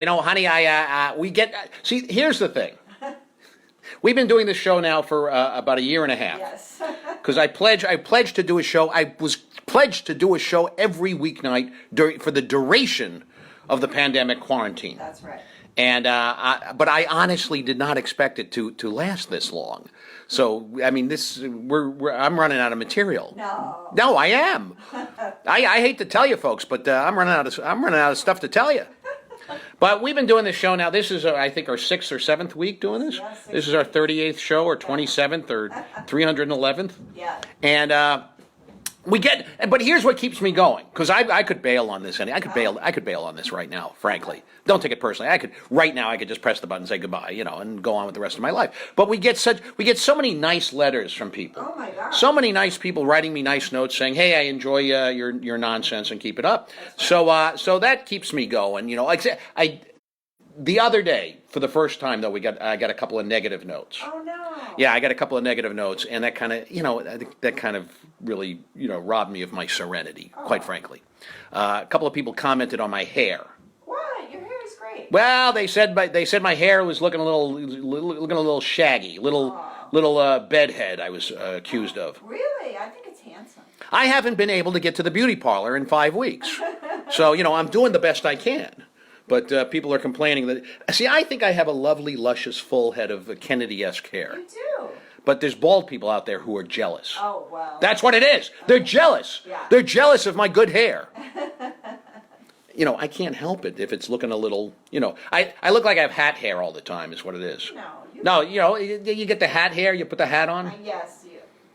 Honey, see, here's the thing. We've been doing this show now for about a year and a half. Yes. Because I pledged to do a show. I was pledged to do a show every weeknight for the duration of the pandemic quarantine. That's right. And but I honestly did not expect it to last this long. So I mean, I'm running out of material. No, I am. I hate to tell you, folks, but I'm running out of stuff to tell you. But we've been doing this show now. This is, I think, our 6th or 7th week doing this. Yes, This is our 38th show, or 27th, or 311th. Yeah. And but here's what keeps me going, because I could bail on this. I could bail on this right now. Frankly, don't take it personally. I could just press the button and say goodbye, and go on with the rest of my life. But we get so many nice letters from people. Oh my God. So many nice people writing me nice notes saying, "Hey, I enjoy your nonsense and keep it up." So that keeps me going. The other day, for the first time though, I got a couple of negative notes. Oh no. Yeah, I got a couple of negative notes, and that kind of, I think that kind of really, robbed me of my serenity, quite frankly. A couple of people commented on my hair. What? Your hair is great. Well, they said my hair was looking a little shaggy, little bedhead. I was accused of. Really? I think it's handsome. I haven't been able to get to the beauty parlor in 5 weeks, so I'm doing the best I can. But people are complaining that. See, I think I have a lovely, luscious, full head of Kennedy-esque hair. You do. But there's bald people out there who are jealous. Oh, well. That's what it is. They're jealous. Yeah. They're jealous of my good hair. I can't help it if it's looking a little, I look like I have hat hair all the time is what it is. No. You get the hat hair, you put the hat on. Yes,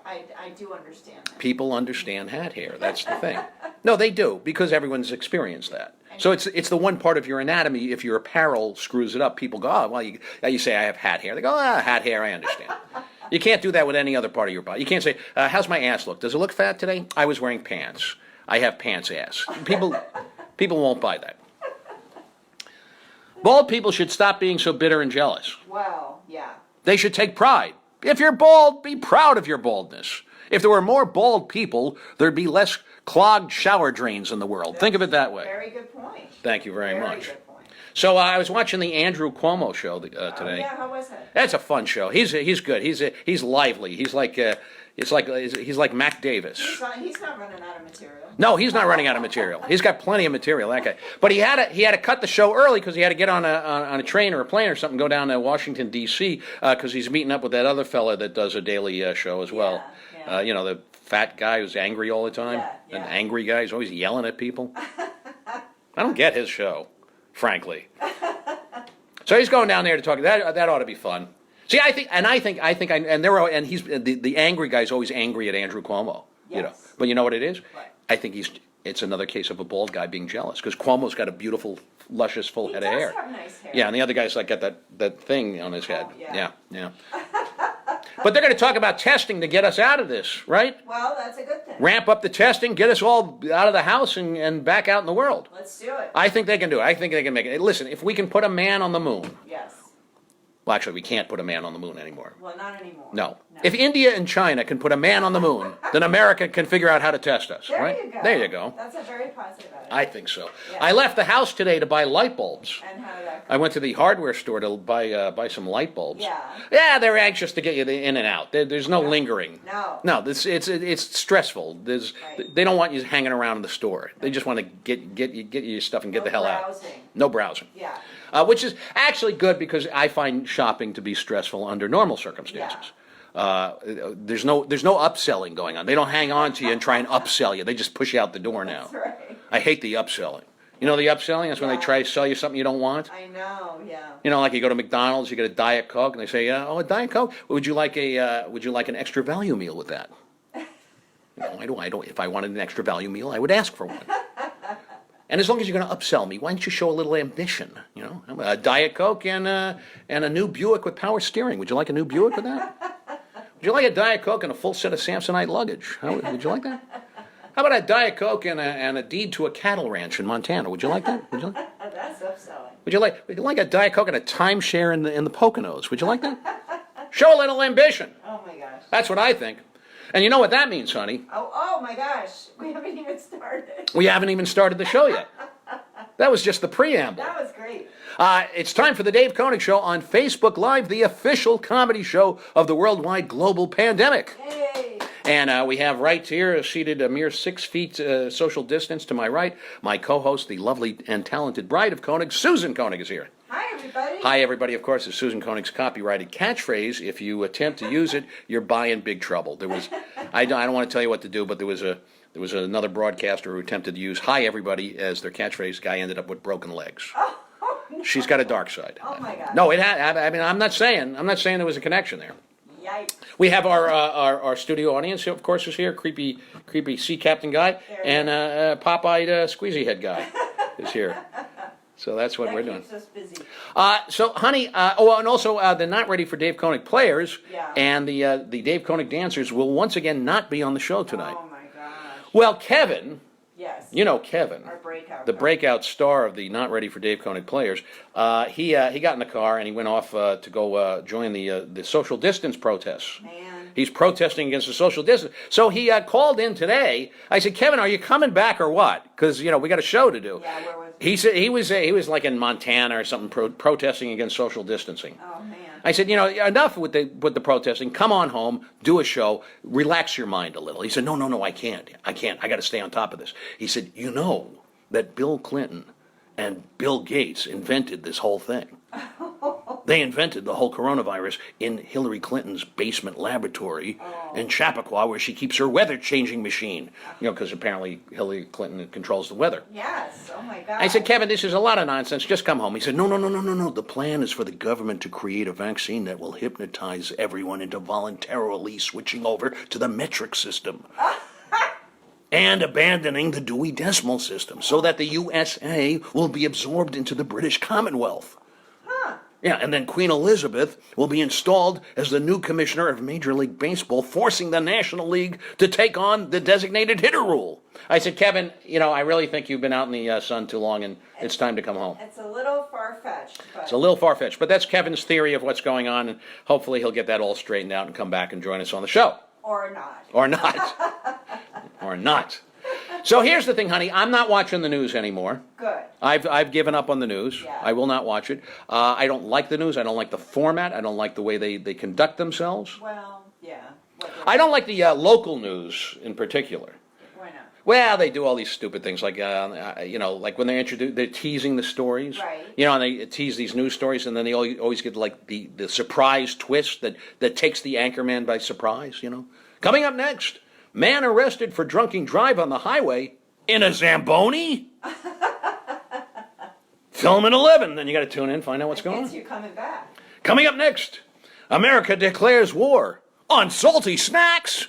I do understand that. People understand hat hair. That's the thing. No, they do, because everyone's experienced that. So it's the one part of your anatomy. If your apparel screws it up, people go, oh, well, you say I have hat hair. They go, hat hair, I understand. You can't do that with any other part of your body. You can't say, how's my ass look? Does it look fat today? I was wearing pants. I have pants ass. People won't buy that. Bald people should stop being so bitter and jealous. Well, yeah. They should take pride. If you're bald, be proud of your baldness. If there were more bald people, there'd be less clogged shower drains in the world. Think of it that way. Very good point. Thank you very much. Good point. So I was watching the Andrew Cuomo show today. Yeah, how was it? That's a fun show. He's good. He's lively. He's like Mac Davis. He's not running out of material. No, he's not running out of material. He's got plenty of material, that guy. But he had to cut the show early because he had to get on a train or a plane or something, go down to Washington D.C. Because he's meeting up with that other fella that does a daily show as well. Yeah. The fat guy who's angry all the time. Yeah. An angry guy who's always yelling at people. I don't get his show, frankly. So he's going down there to talk. That ought to be fun. See, he's the angry guy's always angry at Andrew Cuomo. Yes. But you know what it is? Right. I think it's another case of a bald guy being jealous, because Cuomo's got a beautiful, luscious, full head of hair. He does have nice hair. Yeah, and the other guy's got that thing on his head. Yeah. But they're going to talk about testing to get us out of this, right? Well, that's a good thing. Ramp up the testing, get us all out of the house and back out in the world. Let's do it. I think they can do it. I think they can make it. Listen, if we can put a man on the moon. Yes. Well, actually, we can't put a man on the moon anymore. Well, not anymore. No. If India and China can put a man on the moon, then America can figure out how to test us, right? You go. There you go. That's a very positive attitude. I think so. Yeah. I left the house today to buy light bulbs. And how did that go? I went to the hardware store to buy some light bulbs. Yeah. Yeah, they're anxious to get you in and out. There's no lingering. No. It's stressful. Right. They don't want you hanging around in the store. They just want to get you your stuff and get the hell out. No browsing. Yeah. Which is actually good, because I find shopping to be stressful under normal circumstances. There's no upselling going on. They don't hang on to you and try and upsell you. They just push you out the door now. That's right. I hate the upselling. You know the upselling? That's when they try to sell you something you don't want. I know, yeah. Like you go to McDonald's, you get a Diet Coke, and they say, "Oh, a Diet Coke. Would you like an extra value meal with that?" I don't. If I wanted an extra value meal, I would ask for one. And as long as you're going to upsell me, why don't you show a little ambition? A Diet Coke and a new Buick with power steering. Would you like a new Buick with that? Would you like a Diet Coke and a full set of Samsonite luggage? Would you like that? How about a Diet Coke and a deed to a cattle ranch in Montana? Would you like that? That's upselling. Would you like a Diet Coke and a timeshare in the Poconos? Would you like that? Show a little ambition. Oh my gosh. That's what I think. And you know what that means, honey? Oh my gosh. We haven't even started. We haven't even started the show yet. That was just the preamble. That was great. It's time for the Dave Konig Show on Facebook Live, the official comedy show of the worldwide global pandemic. Yay. And we have right here, seated a mere 6 feet social distance to my right, my co-host, the lovely and talented bride of Konig, Susan Konig, is here. Hi, everybody. Hi, everybody. Of course, is Susan Konig's copyrighted catchphrase. If you attempt to use it, you're buying big trouble. I don't want to tell you what to do, but there was another broadcaster who attempted to use "Hi, everybody" as their catchphrase. Guy ended up with broken legs. Oh, no. She's got a dark side. Oh, my God. No, I mean, I'm not saying there was a connection there. Yikes. We have our studio audience, of course, is here. Creepy sea captain guy, and pop-eyed squeezy head guy is here. So that's what we're doing. That keeps us busy. So, honey, and also the Not Ready for Dave Konig players and the Dave Konig dancers will once again not be on the show tonight. Oh, my gosh. Well, Kevin, Yes. you know Kevin, Our breakout. the breakout star of the Not Ready for Dave Konig players, he got in the car and he went off to go join the social distance protests. Man. He's protesting against the social distance. So he called in today. I said, Kevin, are you coming back or what? Because, we got a show to do. Yeah, where was He said he was like in Montana or something protesting against social distancing. Oh, man. I said, enough with the protesting. Come on home, do a show, relax your mind a little. He said, no, I can't. I got to stay on top of this. He said, you know that Bill Clinton and Bill Gates invented this whole thing. They invented the whole coronavirus in Hillary Clinton's basement laboratory in Chappaqua, where she keeps her weather-changing machine. Because apparently Hillary Clinton controls the weather. Yes. Oh, my God. I said, Kevin, this is a lot of nonsense. Just come home. He said, no. The plan is for the government to create a vaccine that will hypnotize everyone into voluntarily switching over to the metric system. And abandoning the Dewey Decimal System so that the USA will be absorbed into the British Commonwealth. Huh. Yeah, and then Queen Elizabeth will be installed as the new commissioner of Major League Baseball, forcing the National League to take on the designated hitter rule. I said, Kevin, I really think you've been out in the sun too long, and it's time to come home. It's a little far-fetched, but... It's a little far-fetched, but that's Kevin's theory of what's going on, and hopefully he'll get that all straightened out and come back and join us on the show. Or not. Or not. Or not. So here's the thing, honey. I'm not watching the news anymore. Good. I've given up on the news. Yeah. I will not watch it. I don't like the news. I don't like the format. I don't like the way they conduct themselves. Well, yeah. I don't like the local news in particular. Why not? Well, they do all these stupid things like like when they're teasing the stories. Right. And they tease these news stories, and then they always get like the surprise twist that takes the anchorman by surprise. Coming up next, man arrested for drunken drive on the highway in a Zamboni. Film at 11. Then you got to tune in, find out what's going on. You coming back. Coming up next, America declares war on salty snacks.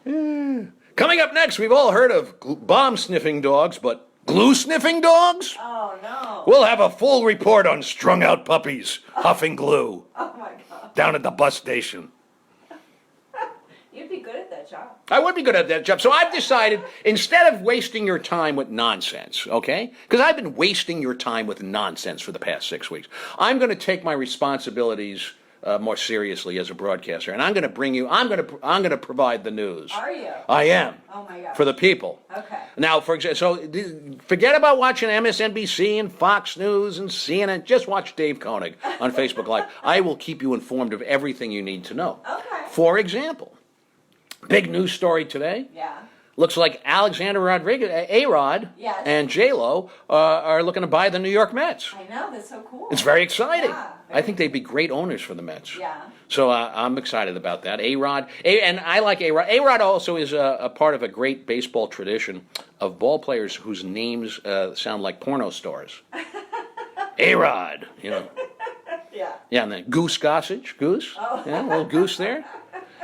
Coming up next, we've all heard of bomb-sniffing dogs, but glue-sniffing dogs? Oh, no. We'll have a full report on strung-out puppies huffing glue Oh, my God. down at the bus station. You'd be good at that job. I would be good at that job. So I've decided, instead of wasting your time with nonsense, okay? Because I've been wasting your time with nonsense for the past 6 weeks. I'm going to take my responsibilities more seriously as a broadcaster, and I'm going to bring you. I'm going to provide the news. Are you? I am. Oh my God. For the people. Okay. Now, for example, forget about watching MSNBC and Fox News and CNN. Just watch Dave Konig on Facebook Live. I will keep you informed of everything you need to know. Okay. For example, big news story today. Yeah. Looks like Alexander Rodriguez, A-Rod, Yes. and J-Lo are looking to buy the New York Mets. I know, that's so cool. It's very exciting. Yeah, I think they'd be great owners for the Mets. Yeah. So I'm excited about that. A-Rod, and I like A-Rod. A-Rod also is a part of a great baseball tradition of ball players whose names sound like porno stars. A-Rod, Yeah. Yeah, and then Goose Gossage, Goose. Oh. Yeah, a little Goose there.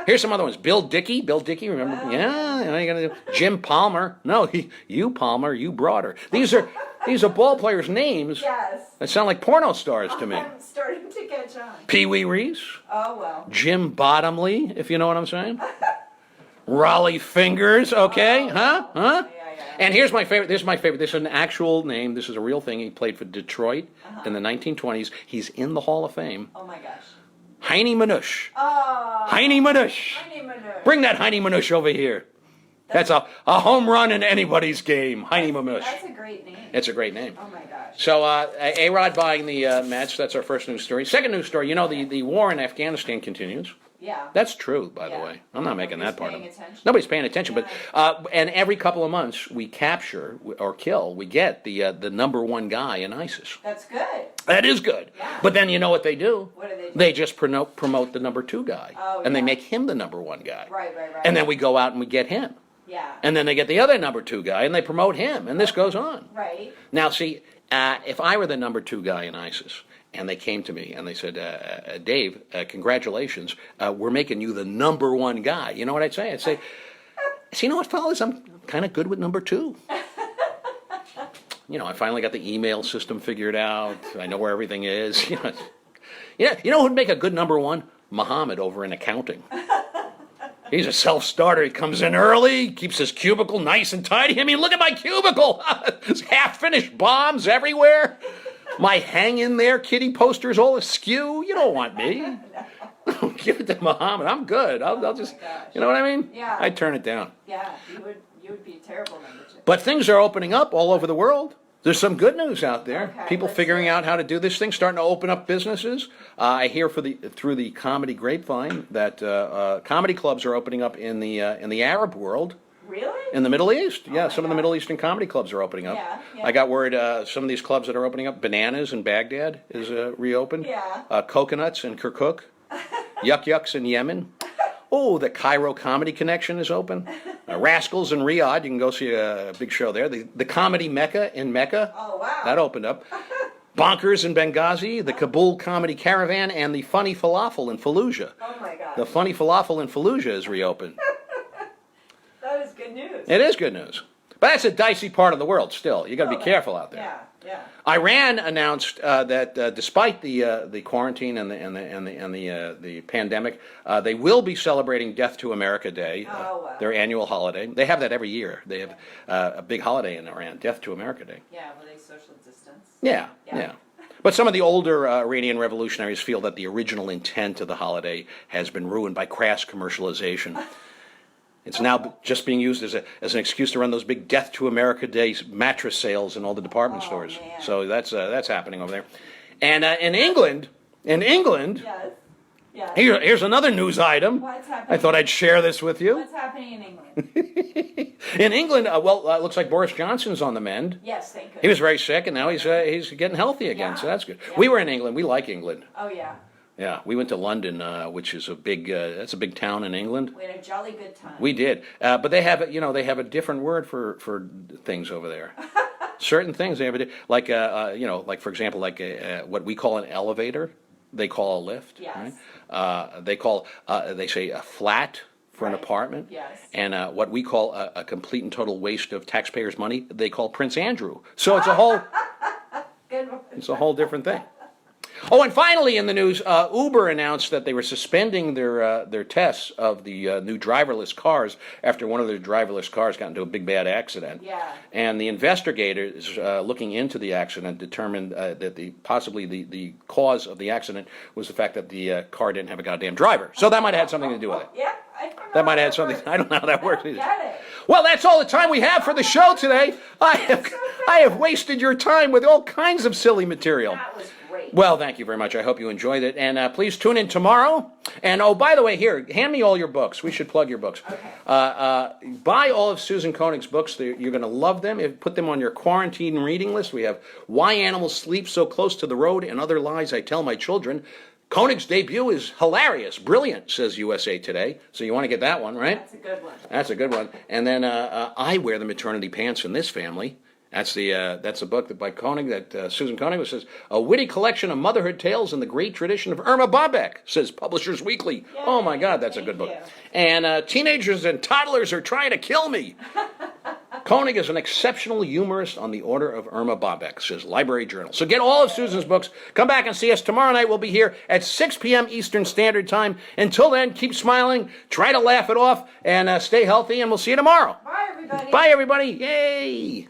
Here's some other ones. Bill Dickey, remember? Wow. Yeah, you gotta do. Jim Palmer. No, you Palmer, you Broader. These are ball players' names Yes. that sound like porno stars to me. I'm starting to catch on. Pee Wee Reese, Oh, well. Jim Bottomley, if you know what I'm saying. Raleigh Fingers, okay, Oh, huh? Yeah. And here's my favorite. This is my favorite. This is an actual name. This is a real thing. He played for Detroit in the 1920s. He's in the Hall of Fame. Oh, my gosh. Heine Manush. Oh. Heine Manush. Honey Manure. Bring that Heine Manush over here. That's a home run in anybody's game. Heine Mamush. That's a great name. It's a great name. Oh my gosh. So A-Rod buying the Mets. That's our first news story. Second news story. You know, the war in Afghanistan continues. Yeah. That's true, by the Yeah. way. I'm not making that part of Nobody's it. paying attention. Nobody's paying attention. Yeah. But and every couple of months we capture or kill, we get the number one guy in ISIS. That's good. That is good. Yeah. But then you know what they do? What do they do? They just promote the number two guy. Oh, and they yeah. make him the number one guy. Right. And then we go out and we get him. Yeah. And then they get the other number two guy and they promote him. And this goes on. Right. Now, see, if I were the number two guy in ISIS, and they came to me and they said, Dave, congratulations, we're making you the number one guy. You know what I'd say? I'd say, so you know what, fellas, I'm kind of good with number two. You know, I finally got the email system figured out. I know where everything is. You know who'd make a good number one? Muhammad over in accounting. He's a self-starter. He comes in early, keeps his cubicle nice and tidy. I mean, look at my cubicle. There's half-finished bombs everywhere. My hang-in-there kitty posters all askew. You don't want me. No. Give it to Muhammad. I'm good. I'll just, you know what I mean? Yeah. I'd turn it down. Yeah. You would be a terrible number two. But things are opening up all over the world. There's some good news out there. Okay, People let's figuring hear it. out how to do this thing, starting to open up businesses. I hear through the comedy grapevine that comedy clubs are opening up in the Arab world. Really? In the Middle East, yeah, my some of the God. Middle Eastern comedy clubs are opening up. Yeah. I got word some of these clubs that are opening up, Bananas in Baghdad is reopened. Yeah. Coconuts in Kirkuk. Yuck Yucks in Yemen. Oh, the Cairo Comedy Connection is open. Rascals in Riyadh, you can go see a big show there. The Comedy Mecca in Mecca. Oh, wow. That opened up. Bonkers in Benghazi, the Kabul Comedy Caravan, and the Funny Falafel in Fallujah. Oh my God. The Funny Falafel in Fallujah is reopened. That is good news. It is good news. But that's a dicey part of the world still. You got to be careful out there. Yeah. Yeah. Iran announced that despite the quarantine and the pandemic, they will be celebrating Death to America Day, Oh, wow. their annual holiday. They have that every year. They have a big holiday in Iran, Death to America Day. Yeah. Will they social distance? Yeah. But some of the older Iranian revolutionaries feel that the original intent of the holiday has been ruined by crass commercialization. It's now just being used as an excuse to run those big Death to America Day mattress sales in all the department stores. Man. So that's happening over there. And in England, Yes. Yes. here's another news item. What's happening? I thought I'd share this with you. What's happening in England? In England, it looks like Boris Johnson's on the mend. Yes, thank goodness. He was very sick, and now he's getting healthy again. Yeah. So that's good. Yeah. We were in England. We like England. Oh yeah. Yeah, we went to London, which is that's a big town in England. We had a jolly good time. We did, but they have a different word for things over there. Certain things they have like for example, what we call an elevator, they call a lift. Yes. Right? They say a flat for an Right. apartment. Yes. And what we call a complete and total waste of taxpayers' money, they call Prince Andrew. So it's a whole Good one. it's a whole different thing. Oh, and finally in the news, Uber announced that they were suspending their tests of the new driverless cars after one of their driverless cars got into a big bad accident. Yeah. And the investigators looking into the accident determined that possibly the cause of the accident was the fact that the car didn't have a goddamn driver. So that might have had something to do with it. Yeah. I don't know That might how have had something. works. I don't know how that works either. Get it. Well, that's all the time we have for the show today. I have wasted your time with all kinds of silly material. That was great. Well, thank you very much. I hope you enjoyed it. And please tune in tomorrow. And oh, by the way, here, hand me all your books. We should plug your books. Okay. Buy all of Susan Konig's books. You're going to love them. Put them on your quarantine reading list. We have Why Animals Sleep So Close to the Road and Other Lies I Tell My Children. Konig's debut is hilarious, brilliant, says USA Today. So you want to get that one, right? That's a good one. That's a good one. And then I Wear the Maternity Pants in This Family. That's the book by Konig that Susan Konig says, a witty collection of motherhood tales in the great tradition of Irma Bobek, says Publishers Weekly. Yay, Oh my God, that's a good thank book. you. And Teenagers and Toddlers Are Trying to Kill Me. Konig is an exceptional humorist on the order of Irma Bobek, says Library Journal. So get all of Susan's books. Come back and see us tomorrow night. We'll be here at 6 p.m. Eastern Standard Time. Until then, keep smiling, try to laugh it off, and stay healthy, and we'll see you tomorrow. Bye, everybody. Bye, everybody. Yay!